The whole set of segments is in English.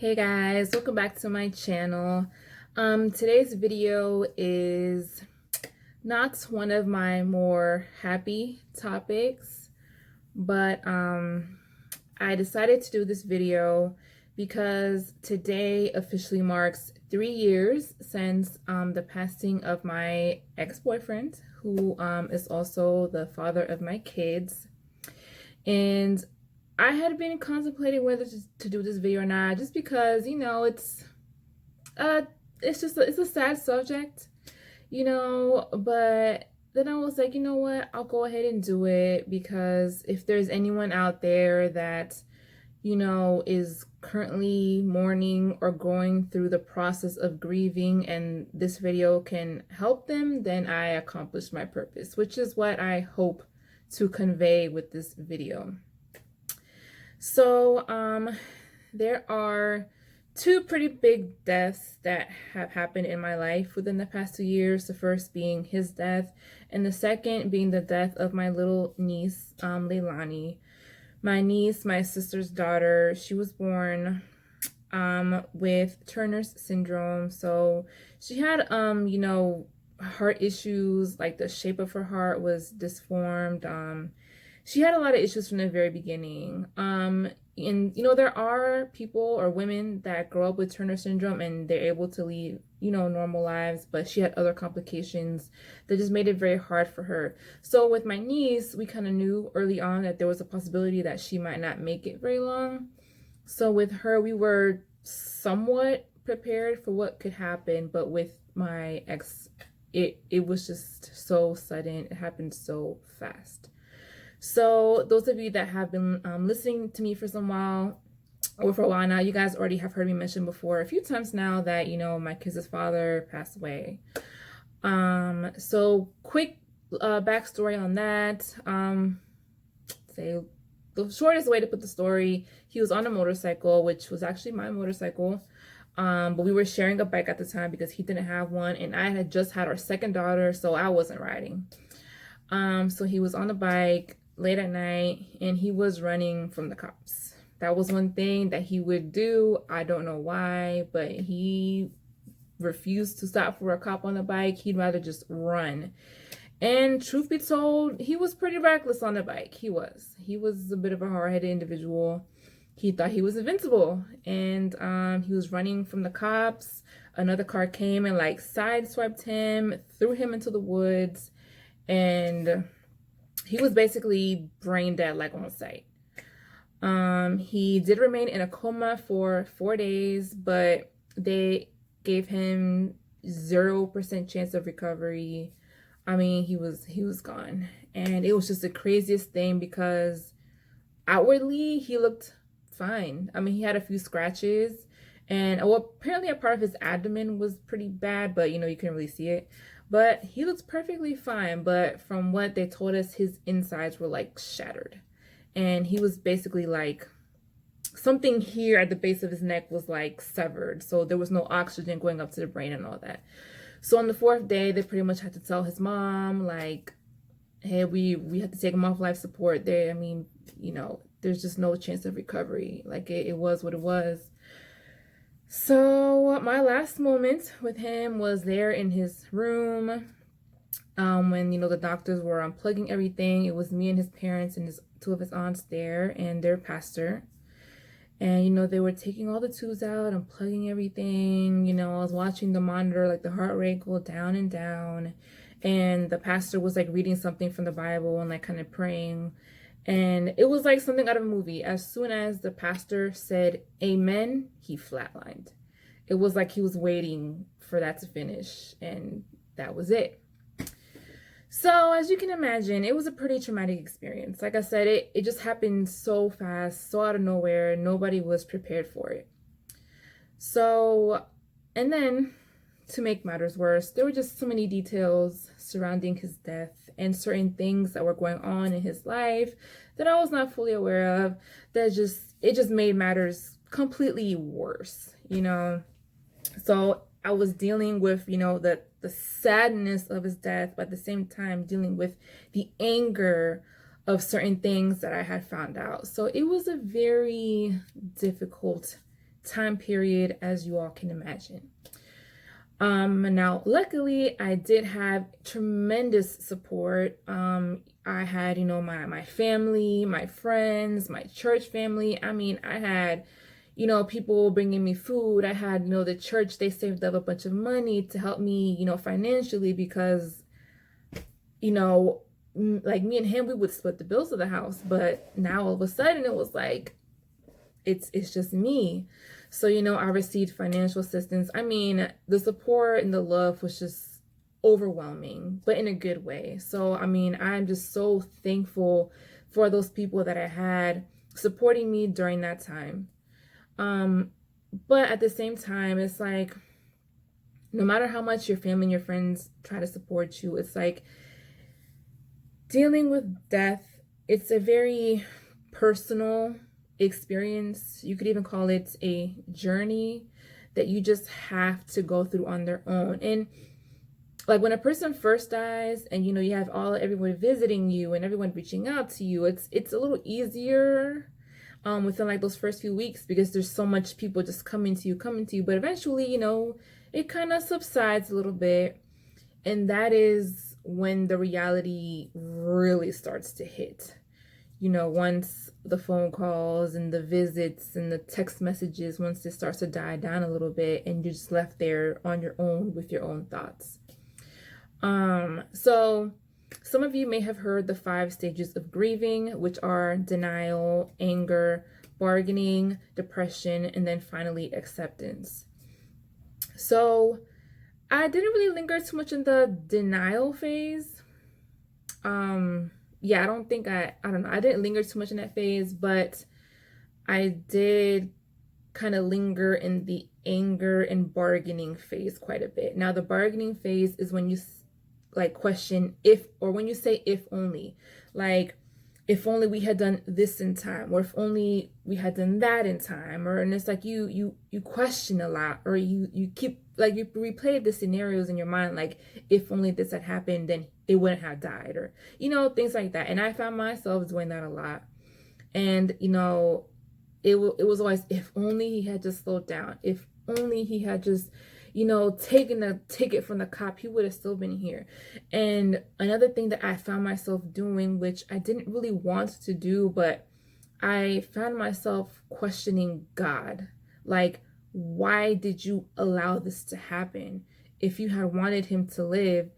Hey guys, welcome back to my channel. Today's video is not one of my more happy topics, but I decided to do this video because today officially marks 3 years since the passing of my ex-boyfriend, who is also the father of my kids. And I had been contemplating whether to do this video or not, just because, uh it's a sad subject, but then I was like, you know what, I'll go ahead and do it, because if there's anyone out there that, is currently mourning or going through the process of grieving and this video can help them, then I accomplished my purpose, which is what I hope to convey with this video. So, there are two pretty big deaths that have happened in my life within the past 2 years. The first being his death, and the second being the death of my little niece, Leilani. My niece, my sister's daughter, she was born with Turner's syndrome. So she had heart issues, like the shape of her heart was disformed. She had a lot of issues from the very beginning. And there are people or women that grow up with Turner syndrome and they're able to lead, normal lives, but she had other complications that just made it very hard for her. So with my niece, we kind of knew early on that there was a possibility that she might not make it very long. So with her, we were somewhat prepared for what could happen, but with my ex, it was just so sudden. It happened so fast. So those of you that have been listening to me for some while, or for a while now, you guys already have heard me mention before a few times now that, my kid's father passed away. So quick backstory on that. Say the shortest way to put the story, he was on a motorcycle, which was actually my motorcycle. But we were sharing a bike at the time because he didn't have one, and I had just had our second daughter, so I wasn't riding. So he was on the bike late at night and he was running from the cops. That was one thing that he would do. I don't know why, but he refused to stop for a cop on the bike. He'd rather just run. And truth be told, he was pretty reckless on the bike. He was a bit of a hard-headed individual. He thought he was invincible, and he was running from the cops. Another car came and like sideswiped him, threw him into the woods, and he was basically brain dead, like on sight. He did remain in a coma for 4 days, but they gave him 0% chance of recovery. I mean, he was gone. And it was just the craziest thing because outwardly he looked fine. I mean, he had a few scratches, and apparently a part of his abdomen was pretty bad, but you couldn't really see it. But he looks perfectly fine. But from what they told us, his insides were like shattered. And he was basically like, something here at the base of his neck was like severed. So there was no oxygen going up to the brain and all that. So on the 4th day, they pretty much had to tell his mom, like, hey, we had to take him off life support. There's just no chance of recovery. Like it was what it was. So my last moment with him was there in his room, when the doctors were unplugging everything. It was me and his parents and two of his aunts there and their pastor, and they were taking all the tubes out and plugging everything. I was watching the monitor, like the heart rate go down and down, and the pastor was like reading something from the Bible and like kind of praying. And it was like something out of a movie. As soon as the pastor said amen, he flatlined. It was like he was waiting for that to finish, and that was it. So as you can imagine, it was a pretty traumatic experience. Like I said, it just happened so fast, so out of nowhere. Nobody was prepared for it. So, and then to make matters worse, there were just so many details surrounding his death and certain things that were going on in his life that I was not fully aware of, that it just made matters completely worse. So I was dealing with, the sadness of his death, but at the same time dealing with the anger of certain things that I had found out. So it was a very difficult time period as you all can imagine. Now, luckily, I did have tremendous support. I had, my family, my friends, my church family. I mean, I had, people bringing me food. I had, the church, they saved up a bunch of money to help me, financially because, like me and him, we would split the bills of the house. But now all of a sudden it was like, it's just me. So, I received financial assistance. I mean, the support and the love was just overwhelming, but in a good way. So, I mean, I'm just so thankful for those people that I had supporting me during that time. But at the same time, it's like, no matter how much your family and your friends try to support you, it's like dealing with death, it's a very personal experience. You could even call it a journey that you just have to go through on their own. And like when a person first dies and you have everyone visiting you and everyone reaching out to you, it's a little easier within like those first few weeks because there's so much people just coming to you, but eventually it kind of subsides a little bit, and that is when the reality really starts to hit. Once the phone calls and the visits and the text messages, once it starts to die down a little bit and you're just left there on your own with your own thoughts. So some of you may have heard the 5 stages of grieving, which are denial, anger, bargaining, depression, and then finally acceptance. So I didn't really linger too much in the denial phase. Yeah, I don't know. I didn't linger too much in that phase, but I did kind of linger in the anger and bargaining phase quite a bit. Now, the bargaining phase is when you like question if, or when you say if only, like if only we had done this in time, or if only we had done that in time, and it's like you question a lot, or you keep like you replay the scenarios in your mind, like if only this had happened, then it wouldn't have died, or things like that. And I found myself doing that a lot, and it was always if only he had just slowed down, if only he had just taken the ticket from the cop, he would have still been here. And another thing that I found myself doing, which I didn't really want to do, but I found myself questioning God. Like, why did you allow this to happen? If you had wanted him to live,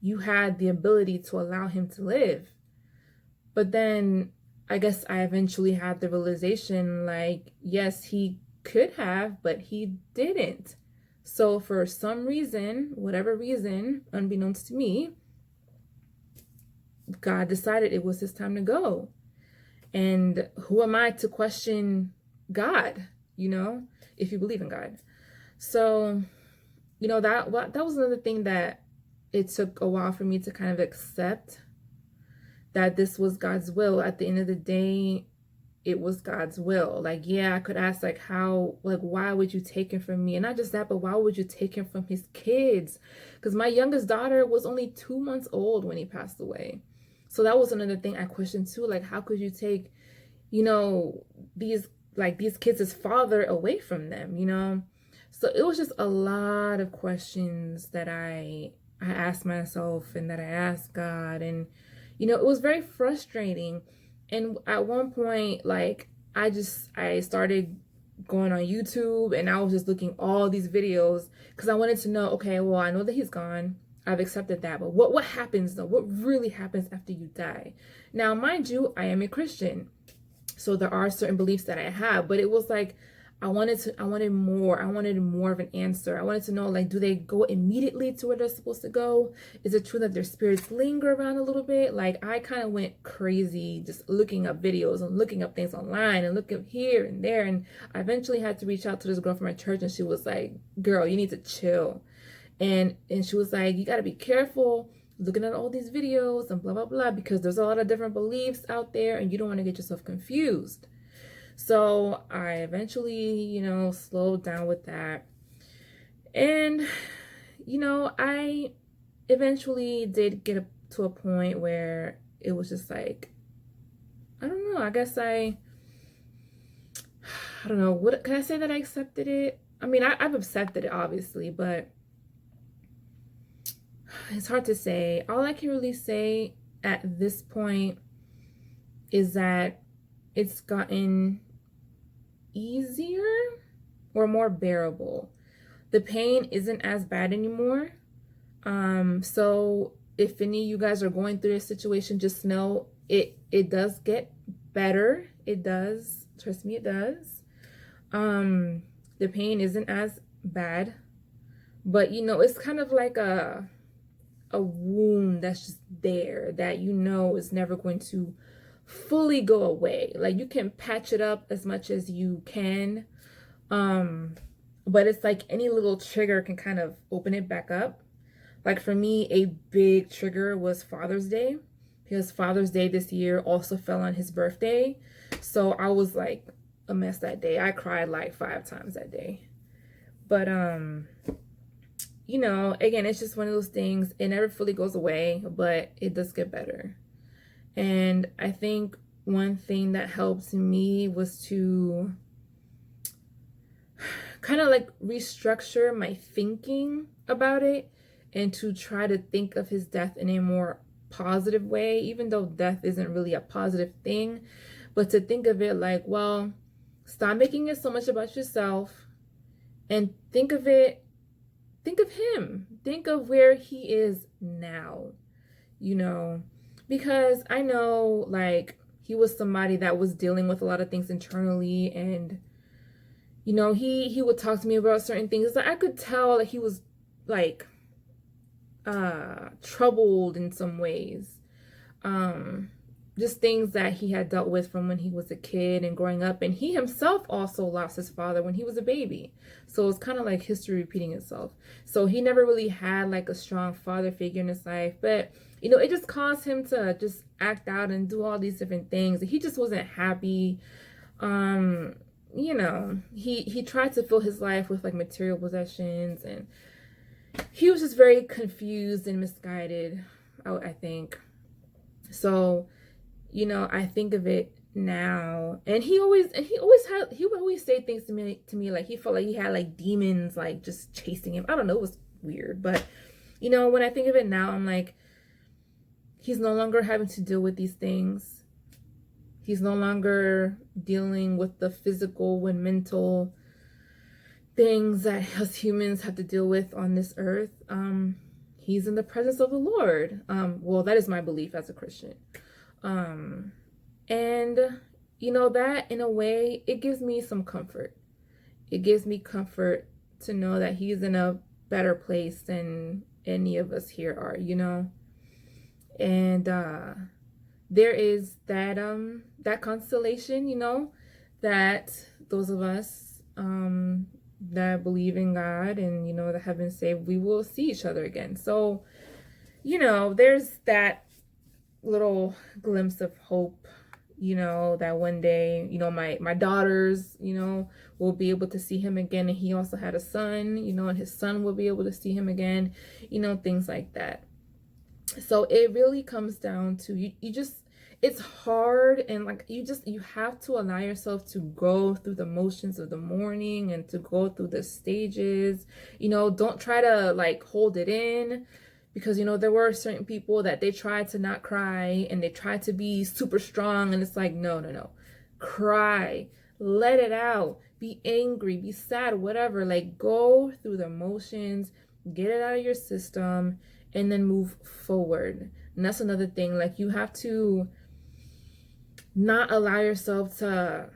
you had the ability to allow him to live. But then I guess I eventually had the realization, like, yes, he could have, but he didn't. So for some reason, whatever reason, unbeknownst to me, God decided it was his time to go. And who am I to question God, if you believe in God? So, that was another thing that it took a while for me to kind of accept, that this was God's will. At the end of the day, it was God's will. Like, yeah, I could ask, like, why would you take him from me? And not just that, but why would you take him from his kids? Because my youngest daughter was only 2 months old when he passed away. So that was another thing I questioned too. Like, how could you take, these kids' father away from them, So it was just a lot of questions that I asked myself and that I asked God. And, it was very frustrating. And at one point, like, I started going on YouTube and I was just looking all these videos because I wanted to know, okay, well, I know that he's gone. I've accepted that. But what happens though? What really happens after you die? Now, mind you, I am a Christian. So there are certain beliefs that I have, but it was like, I wanted more. I wanted more of an answer. I wanted to know, like, do they go immediately to where they're supposed to go? Is it true that their spirits linger around a little bit? Like, I kind of went crazy just looking up videos and looking up things online and looking here and there. And I eventually had to reach out to this girl from my church, and she was like, girl, you need to chill. And she was like, you got to be careful looking at all these videos and blah, blah, blah, because there's a lot of different beliefs out there and you don't want to get yourself confused. So I eventually, slowed down with that. And, I eventually did get to a point where it was just like, I don't know, I guess I don't know, what can I say that I accepted it? I mean, I've accepted it obviously, but it's hard to say. All I can really say at this point is that it's gotten easier or more bearable. The pain isn't as bad anymore. So if any of you guys are going through a situation, just know it does get better. It does. Trust me, it does. The pain isn't as bad, but you know, it's kind of like a wound that's just there that you know is never going to fully go away. Like you can patch it up as much as you can. But it's like any little trigger can kind of open it back up. Like for me, a big trigger was Father's Day, because Father's Day this year also fell on his birthday. So I was like a mess that day. I cried like 5 times that day. But you know, again, it's just one of those things. It never fully goes away, but it does get better. And I think one thing that helped me was to kind of like restructure my thinking about it, and to try to think of his death in a more positive way, even though death isn't really a positive thing, but to think of it like, well, stop making it so much about yourself and think of him. Think of where he is now, you know, because I know like he was somebody that was dealing with a lot of things internally, and you know, he would talk to me about certain things. Like I could tell that he was like troubled in some ways. Just things that he had dealt with from when he was a kid and growing up. And he himself also lost his father when he was a baby. So it's kind of like history repeating itself. So he never really had like a strong father figure in his life. But, you know, it just caused him to just act out and do all these different things. He just wasn't happy. You know, he tried to fill his life with like material possessions, and he was just very confused and misguided, I think. So, you know, I think of it now, and he would always say things to me like he felt like he had like demons like just chasing him. I don't know, it was weird, but you know, when I think of it now, I'm like, he's no longer having to deal with these things. He's no longer dealing with the physical and mental things that us humans have to deal with on this earth. He's in the presence of the Lord. Well, that is my belief as a Christian. And you know, that in a way, it gives me some comfort. It gives me comfort to know that he's in a better place than any of us here are, you know. And there is that that constellation, you know, that those of us that believe in God and, you know, that have been saved, we will see each other again. So, you know, there's that little glimpse of hope, you know, that one day, you know, my daughters, you know, will be able to see him again. And he also had a son, you know, and his son will be able to see him again, you know, things like that. So it really comes down to you just, it's hard, and like you have to allow yourself to go through the motions of the mourning and to go through the stages. You know, don't try to like hold it in, because you know, there were certain people that they tried to not cry and they tried to be super strong, and it's like, no, cry, let it out, be angry, be sad, whatever, like go through the motions, get it out of your system, and then move forward. And that's another thing, like you have to not allow yourself to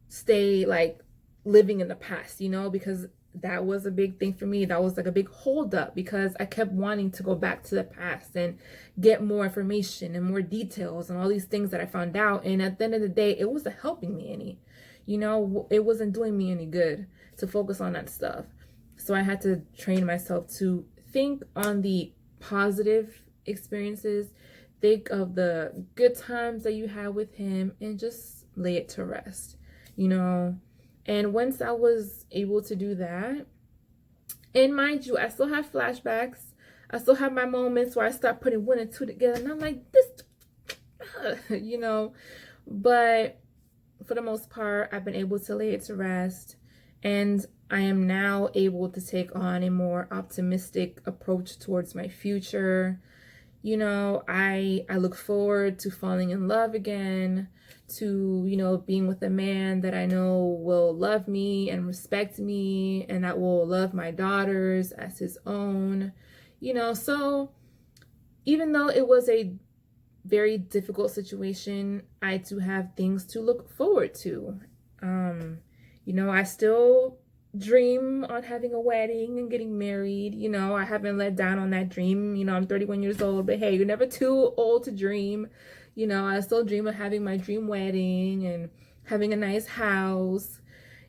stay like living in the past, you know, because that was a big thing for me. That was like a big holdup, because I kept wanting to go back to the past and get more information and more details and all these things that I found out. And at the end of the day, it wasn't helping me any, you know, it wasn't doing me any good to focus on that stuff. So I had to train myself to think on the positive experiences, think of the good times that you had with him, and just lay it to rest, you know. And once I was able to do that, and mind you, I still have flashbacks, I still have my moments where I start putting 1 and 2 together, and I'm like, this, you know, but for the most part, I've been able to lay it to rest, and I am now able to take on a more optimistic approach towards my future. You know, I look forward to falling in love again, to, you know, being with a man that I know will love me and respect me, and that will love my daughters as his own. You know, so even though it was a very difficult situation, I do have things to look forward to. You know, I still dream on having a wedding and getting married. You know, I haven't let down on that dream. You know, I'm 31 years old, but hey, you're never too old to dream. You know, I still dream of having my dream wedding and having a nice house,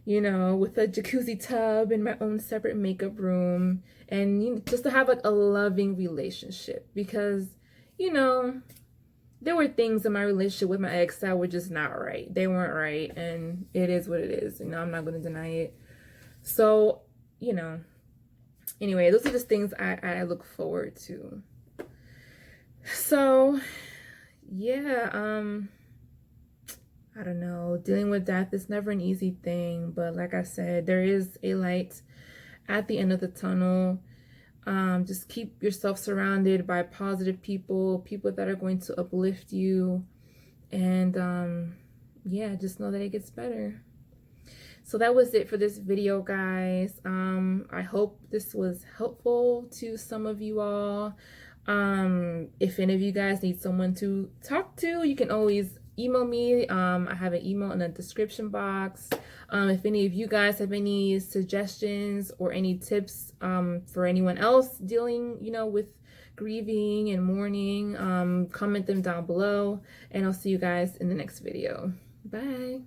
you know, with a jacuzzi tub and my own separate makeup room, and you know, just to have like a loving relationship, because, you know, there were things in my relationship with my ex that were just not right. They weren't right, and it is what it is. You know, I'm not going to deny it. So, you know, anyway, those are just things I look forward to. So, yeah, I don't know. Dealing with death is never an easy thing, but like I said, there is a light at the end of the tunnel. Just keep yourself surrounded by positive people, people that are going to uplift you, and yeah, just know that it gets better. So that was it for this video, guys. I hope this was helpful to some of you all. If any of you guys need someone to talk to, you can always email me. I have an email in the description box. If any of you guys have any suggestions or any tips for anyone else dealing, you know, with grieving and mourning, comment them down below, and I'll see you guys in the next video. Bye.